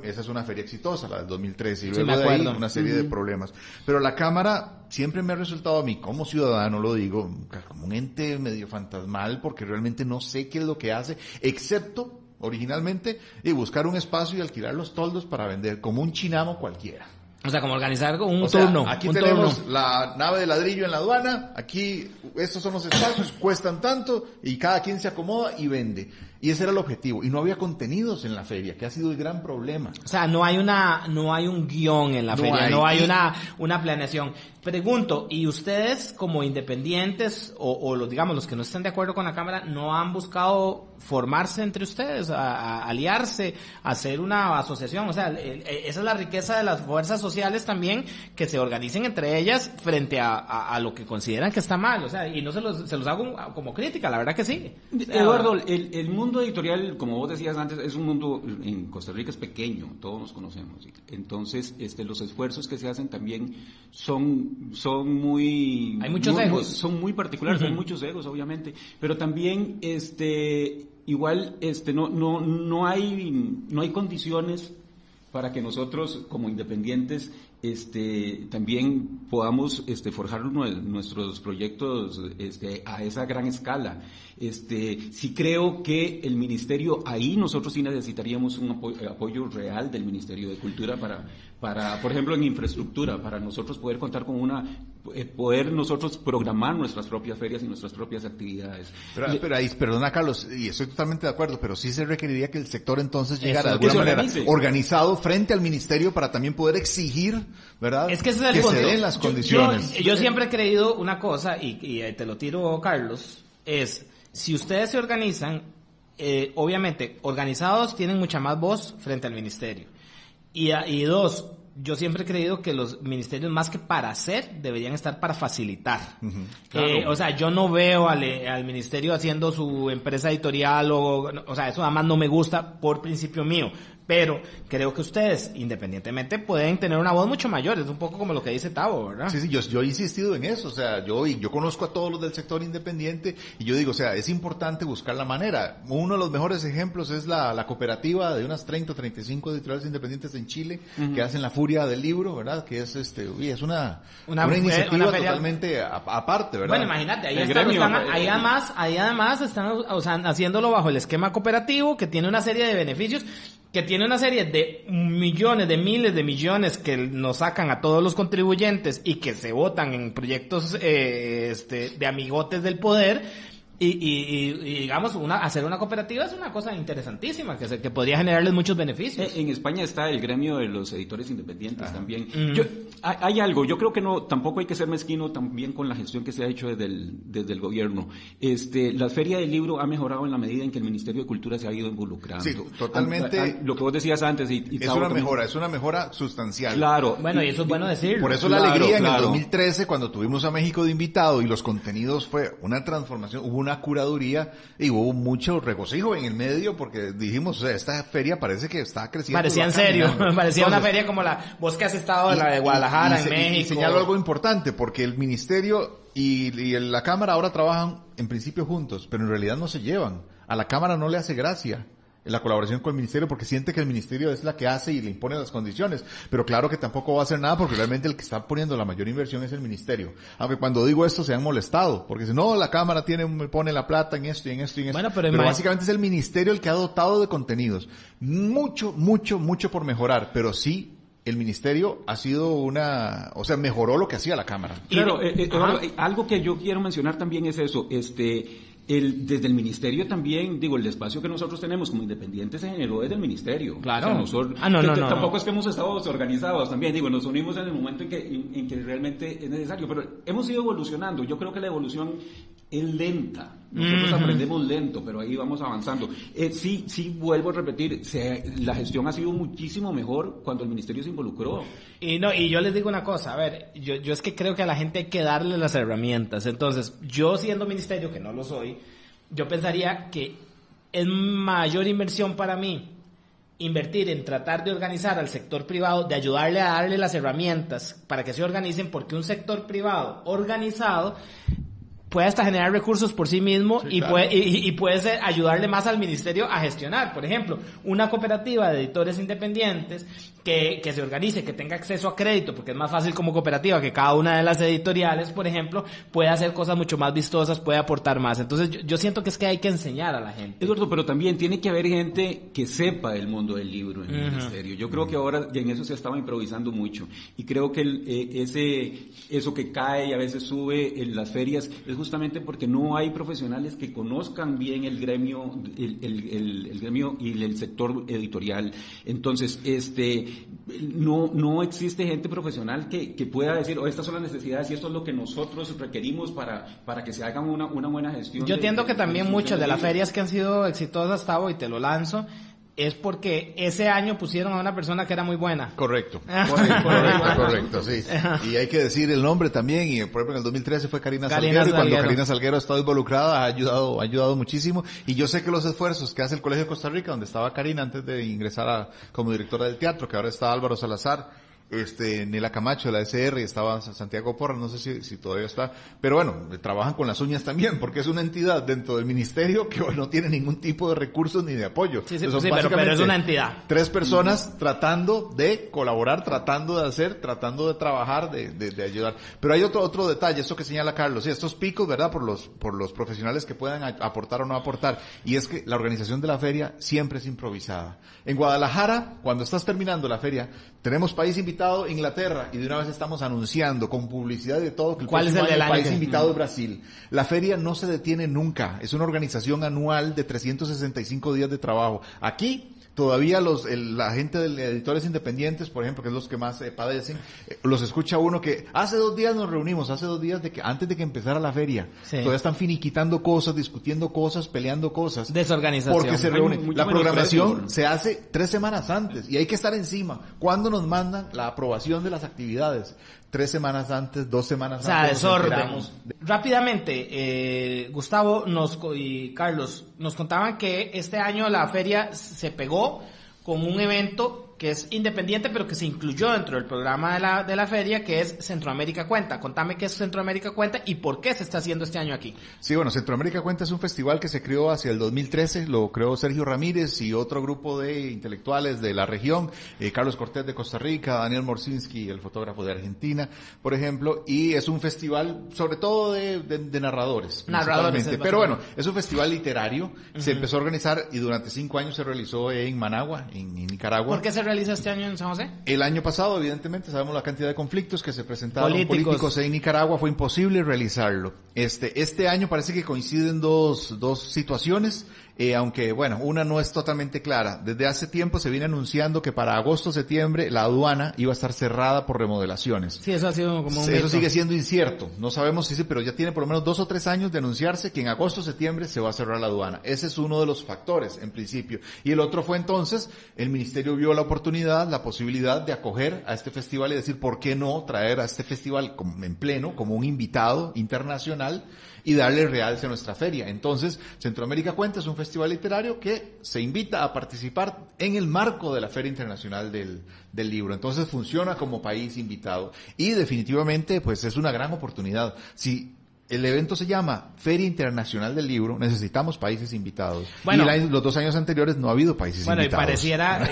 esa es una feria exitosa, la del 2013, y luego de ahí una serie de problemas. Pero la Cámara siempre me ha resultado a mí, como ciudadano, lo digo, como un ente medio fantasmal, porque realmente no sé qué es lo que hace, excepto, originalmente, buscar un espacio y alquilar los toldos para vender, como un chinamo cualquiera. O sea, como organizar un turno. Aquí tenemos la nave de ladrillo en la aduana, aquí estos son los espacios, cuestan tanto, y cada quien se acomoda y vende. Y ese era el objetivo. Y no había contenidos en la feria, que ha sido el gran problema. O sea, no hay un guión en la feria, no hay una planeación. Pregunto, ¿y ustedes como independientes o los que no estén de acuerdo con la Cámara, no han buscado formarse entre ustedes, a aliarse, a hacer una asociación? O sea, esa es la riqueza de las fuerzas sociales también, que se organicen entre ellas frente a lo que consideran que está mal. O sea, y no se los hago como crítica, la verdad que sí. Eduardo, el mundo mundo editorial, como vos decías antes, es un mundo, en Costa Rica es pequeño, todos nos conocemos. Entonces, los esfuerzos que se hacen también son muy... Hay muchos egos. Son muy particulares, hay muchos egos, obviamente. Pero también, igual, no hay condiciones para que nosotros, como independientes, también podamos forjar nuestros proyectos a esa gran escala. Sí creo que el ministerio, ahí nosotros sí necesitaríamos un apoyo real del Ministerio de Cultura para, por ejemplo, en infraestructura, para nosotros poder contar con poder nosotros programar nuestras propias ferias y nuestras propias actividades. Pero ahí, perdona Carlos, y estoy totalmente de acuerdo, pero sí se requeriría que el sector entonces llegara de alguna manera organizado frente al ministerio para también poder exigir, ¿verdad? Es que ese es el que punto. Se den las condiciones. Yo siempre he creído una cosa, y te lo tiro, Carlos, es, si ustedes se organizan, obviamente, organizados tienen mucha más voz frente al ministerio. Y dos, yo siempre he creído que los ministerios, más que para hacer, deberían estar para facilitar. Claro. O sea, yo no veo al ministerio haciendo su empresa editorial, o sea, eso además no me gusta por principio mío. Pero creo que ustedes, independientemente, pueden tener una voz mucho mayor. Es un poco como lo que dice Tavo, ¿verdad? Sí, yo he insistido en eso. O sea, yo conozco a todos los del sector independiente y yo digo, o sea, es importante buscar la manera. Uno de los mejores ejemplos es la cooperativa de unas 30 o 35 editoriales independientes en Chile que hacen la Furia del Libro, ¿verdad? Que es es una iniciativa totalmente aparte, ¿verdad? Bueno, imagínate, ahí además están, o sea, haciéndolo bajo el esquema cooperativo, que tiene una serie de beneficios, que tiene una serie de millones, de miles de millones que nos sacan a todos los contribuyentes y que se votan en proyectos de amigotes del poder. Y digamos, hacer una cooperativa es una cosa interesantísima, que podría generarles muchos beneficios. En España está el gremio de los editores independientes también. Hay algo, yo creo que tampoco hay que ser mezquino también con la gestión que se ha hecho desde el gobierno. La Feria del Libro ha mejorado en la medida en que el Ministerio de Cultura se ha ido involucrando. Sí, totalmente. Lo que vos decías antes. Es una mejora sustancial. Claro. Bueno, y eso es bueno decirlo. Por eso la alegría en el 2013, cuando tuvimos a México de invitado y los contenidos fue una transformación, hubo una curaduría y hubo mucho regocijo en el medio porque dijimos, o sea, esta feria parece que está creciendo. Parecía en serio, parecía una feria como vos que has estado en la de Guadalajara, en México. Y señalo algo importante, porque el ministerio y la Cámara ahora trabajan en principio juntos, pero en realidad no se llevan. A la Cámara no le hace gracia la colaboración con el ministerio porque siente que el ministerio es la que hace y le impone las condiciones, pero claro que tampoco va a hacer nada porque realmente el que está poniendo la mayor inversión es el ministerio. Aunque cuando digo esto se han molestado, porque si no, la Cámara pone la plata en esto y en esto y en esto. Bueno, pero básicamente es el ministerio el que ha dotado de contenidos. Mucho por mejorar, pero sí el ministerio ha sido mejoró lo que hacía la Cámara. Claro, algo que yo quiero mencionar también es eso, desde el ministerio también, el espacio que nosotros tenemos como independientes se generó desde el ministerio. Claro. O sea, tampoco es que hemos estado desorganizados también, nos unimos en el momento en que realmente es necesario, pero hemos ido evolucionando. Yo creo que la evolución es lenta. Nosotros aprendemos lento, pero ahí vamos avanzando. Sí, vuelvo a repetir, la gestión ha sido muchísimo mejor cuando el ministerio se involucró. Y yo les digo una cosa, a ver, yo es que creo que a la gente hay que darle las herramientas. Entonces, yo siendo ministerio, que no lo soy, yo pensaría que es mayor inversión para mí invertir en tratar de organizar al sector privado, de ayudarle a darle las herramientas para que se organicen, porque un sector privado organizado puede hasta generar recursos por sí mismo, sí, claro. puede ayudarle más al ministerio a gestionar. Por ejemplo, una cooperativa de editores independientes que se organice, que tenga acceso a crédito, porque es más fácil como cooperativa que cada una de las editoriales, por ejemplo, puede hacer cosas mucho más vistosas, puede aportar más. Entonces yo siento que es que hay que enseñar a la gente. Eduardo, pero también tiene que haber gente que sepa el mundo del libro en el ministerio. Yo creo que ahora en eso se estaba improvisando mucho, y creo que eso que cae y a veces sube en las ferias es justamente porque no hay profesionales que conozcan bien el gremio, el gremio y el sector editorial. Entonces, no existe gente profesional que pueda decir, estas son las necesidades y esto es lo que nosotros requerimos para que se haga una buena gestión. Yo entiendo que también muchas de las ferias que han sido exitosas, Tavo, y te lo lanzo, es porque ese año pusieron a una persona que era muy buena. Correcto, sí. Y hay que decir el nombre también, y por ejemplo en el 2013 fue Karina Salguero, y cuando Karina Salguero ha estado involucrada ha ayudado muchísimo, y yo sé que los esfuerzos que hace el Colegio de Costa Rica, donde estaba Karina antes de ingresar como directora del teatro, que ahora está Álvaro Salazar, Nela Camacho de la SR, estaba Santiago Porras, no sé si todavía está, pero bueno, trabajan con las uñas también, porque es una entidad dentro del ministerio que no tiene ningún tipo de recursos ni de apoyo. Sí, pero es una entidad. 3 personas tratando de colaborar, tratando de hacer, tratando de trabajar, de ayudar. Pero hay otro detalle, esto que señala Carlos, sí, estos picos, ¿verdad? Por los profesionales que puedan aportar o no aportar, y es que la organización de la feria siempre es improvisada. En Guadalajara, cuando estás terminando la feria, tenemos país invitado Inglaterra, y de una vez estamos anunciando con publicidad y de todo que ¿Cuál es el del año país invitado es Brasil. La feria no se detiene nunca, es una organización anual de 365 días de trabajo. Aquí todavía la gente de editores independientes, por ejemplo, que es los que más padecen, los escucha uno que hace 2 días nos reunimos, antes de que empezara la feria. Sí. Todavía están finiquitando cosas, discutiendo cosas, peleando cosas. Desorganización. Porque se reúnen. La programación se hace 3 semanas antes y hay que estar encima. ¿Cuándo nos mandan la aprobación de las actividades? 3 semanas antes, 2 semanas antes. O sea, desorden. Rápidamente, Gustavo y Carlos nos contaban que este año la feria se pegó con un evento que es independiente, pero que se incluyó dentro del programa de la feria, que es Centroamérica Cuenta. Contame qué es Centroamérica Cuenta y por qué se está haciendo este año aquí. Sí, bueno, Centroamérica Cuenta es un festival que se creó hacia el 2013, lo creó Sergio Ramírez y otro grupo de intelectuales de la región, Carlos Cortés de Costa Rica, Daniel Morsinski, el fotógrafo de Argentina, por ejemplo, y es un festival sobre todo de narradores. Pero bueno, es un festival literario, se empezó a organizar y durante 5 años se realizó en Managua, en Nicaragua. ¿Por qué se realiza este año en San José? El año pasado, evidentemente, sabemos la cantidad de conflictos que se presentaron políticos en Nicaragua, fue imposible realizarlo. Este año parece que coinciden dos situaciones, aunque bueno, una no es totalmente clara. Desde hace tiempo se viene anunciando que para agosto-septiembre la aduana iba a estar cerrada por remodelaciones. Sí, eso ha sido como un Eso sigue siendo incierto. No sabemos si sí, pero ya tiene por lo menos 2 o 3 años de anunciarse que en agosto-septiembre se va a cerrar la aduana. Ese es uno de los factores, en principio. Y el otro fue entonces, el ministerio vio la oportunidad, la posibilidad de acoger a este festival y decir, ¿por qué no traer a este festival en pleno, como un invitado internacional y darle realce a nuestra feria? Entonces, Centroamérica Cuenta es un festival literario que se invita a participar en el marco de la Feria Internacional del Libro. Entonces funciona como país invitado y definitivamente pues es una gran oportunidad. Si el evento se llama Feria Internacional del Libro, necesitamos países invitados. Bueno, y los 2 años anteriores no ha habido países invitados. Bueno, y pareciera,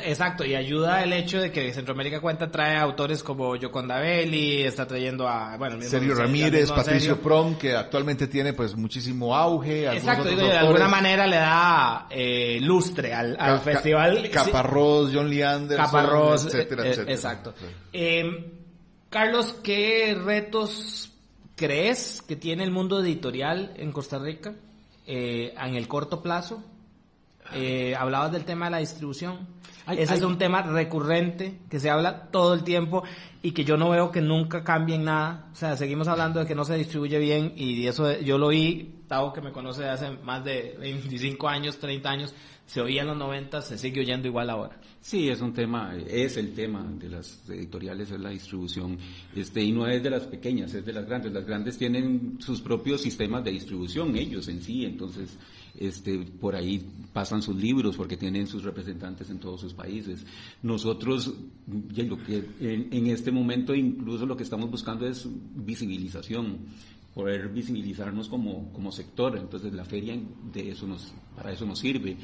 exacto, y ayuda el hecho de que Centroamérica Cuenta trae autores como Yoconda Belli, está trayendo a, bueno, el mismo Sergio Ramírez, Patricio Prom, que actualmente tiene pues muchísimo auge. Exacto, de alguna manera le da lustre al festival. Caparrós, John Lee Anderson, Caparrós, etcétera. Exacto. Sí. Carlos, ¿qué retos crees que tiene el mundo editorial en Costa Rica en el corto plazo? Hablabas del tema de la distribución. Ese es un tema recurrente que se habla todo el tiempo y que yo no veo que nunca cambie en nada. O sea, seguimos hablando de que no se distribuye bien y eso yo lo oí, Tavo, que me conoce de hace más de 25 años, 30 años, se oía en los 90, se sigue oyendo igual ahora. Sí, es el tema de las editoriales, es la distribución, y no es de las pequeñas, es de las grandes. Las grandes tienen sus propios sistemas de distribución, ellos en sí, entonces, por ahí pasan sus libros porque tienen sus representantes en todos sus países. Nosotros, en este momento, incluso lo que estamos buscando es visibilización, poder visibilizarnos como sector. Entonces la feria para eso nos sirve.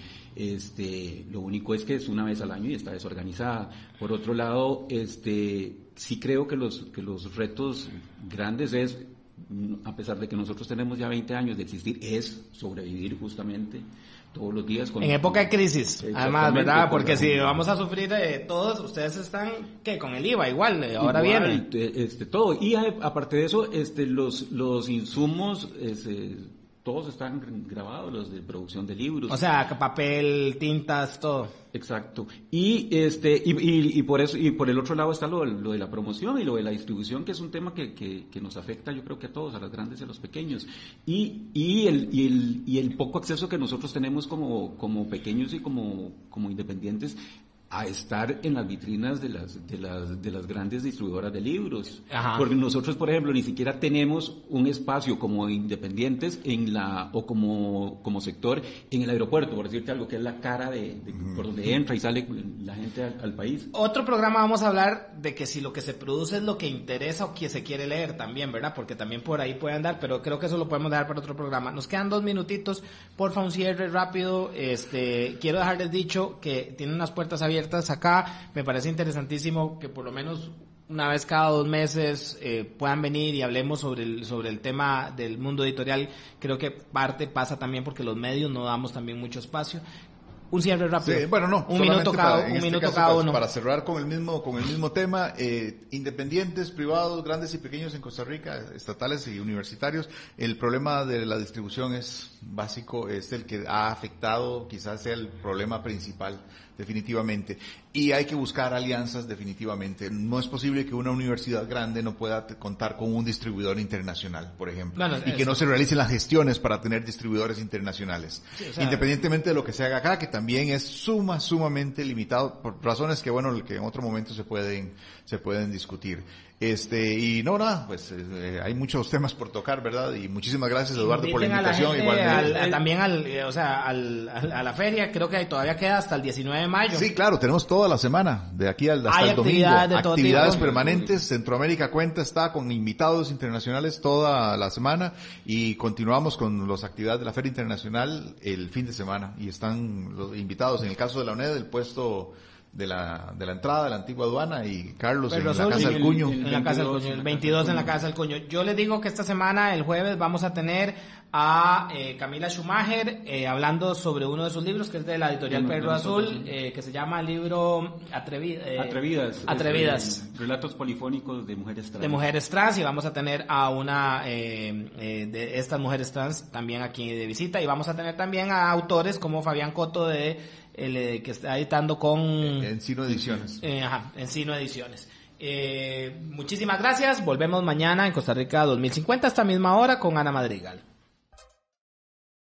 Lo único es que es una vez al año y está desorganizada. Por otro lado, sí creo que los retos grandes es, a pesar de que nosotros tenemos ya 20 años de existir, es sobrevivir justamente todos los días. En época de crisis, además, ¿verdad? Porque si vamos a sufrir todos, ustedes están, ¿qué? Con el IVA, igual, ahora viene. Todo. Y aparte de eso, los insumos todos están grabados, los de producción de libros. O sea, papel, tintas, todo. Exacto. Y por eso, y por el otro lado está lo de la promoción y lo de la distribución, que es un tema que nos afecta, yo creo que a todos, a los grandes y a los pequeños. Y el poco acceso que nosotros tenemos como pequeños y como independientes a estar en las vitrinas de las grandes distribuidoras de libros. Ajá. Porque nosotros, por ejemplo, ni siquiera tenemos un espacio como independientes o como sector en el aeropuerto, por decirte algo, que es la cara por donde entra y sale la gente al país. Otro programa vamos a hablar de que si lo que se produce es lo que interesa o que se quiere leer también, ¿verdad? Porque también por ahí puede andar, pero creo que eso lo podemos dejar para otro programa. Nos quedan 2 minutitos, porfa, un cierre rápido. Quiero dejarles dicho que tienen unas puertas abiertas acá. Me parece interesantísimo que por lo menos una vez cada 2 meses puedan venir y hablemos sobre el tema del mundo editorial. Creo que parte pasa también porque los medios no damos también mucho espacio. Un cierre rápido. Sí, bueno, no. Un minuto cada uno. Para cerrar con el mismo tema, independientes, privados, grandes y pequeños en Costa Rica, estatales y universitarios, el problema de la distribución es básico, es el que ha afectado, quizás sea el problema principal, definitivamente. Y hay que buscar alianzas, definitivamente. No es posible que una universidad grande no pueda contar con un distribuidor internacional, por ejemplo, y que no se realicen las gestiones para tener distribuidores internacionales. Sí, o sea, independientemente de lo que se haga acá, que también es sumamente limitado por razones que, bueno, que en otro momento se pueden discutir. Y no, nada, pues hay muchos temas por tocar, ¿verdad? Y muchísimas gracias, Eduardo, por la invitación. También a la feria, creo que todavía queda hasta el 19 de mayo. Sí, claro, tenemos toda la semana, de aquí hasta el domingo. Actividades permanentes, Centroamérica Cuenta está con invitados internacionales toda la semana y continuamos con las actividades de la Feria Internacional el fin de semana y están los invitados, en el caso de la UNED, el puesto de la entrada de la antigua aduana y Carlos en la Casa del Cuño. En la Casa del Cuño, el 22 en la Casa del Cuño. Yo les digo que esta semana, el jueves, vamos a tener a Camila Schumacher hablando sobre uno de sus libros, que es de la editorial Perro Azul, que se llama el libro Atrevidas. Relatos polifónicos de mujeres trans. De mujeres trans, y vamos a tener a una de estas mujeres trans también aquí de visita, y vamos a tener también a autores como Fabián Coto que está editando con Encino Ediciones. Encino Ediciones. Muchísimas gracias. Volvemos mañana en Costa Rica 2050 a esta misma hora con Ana Madrigal.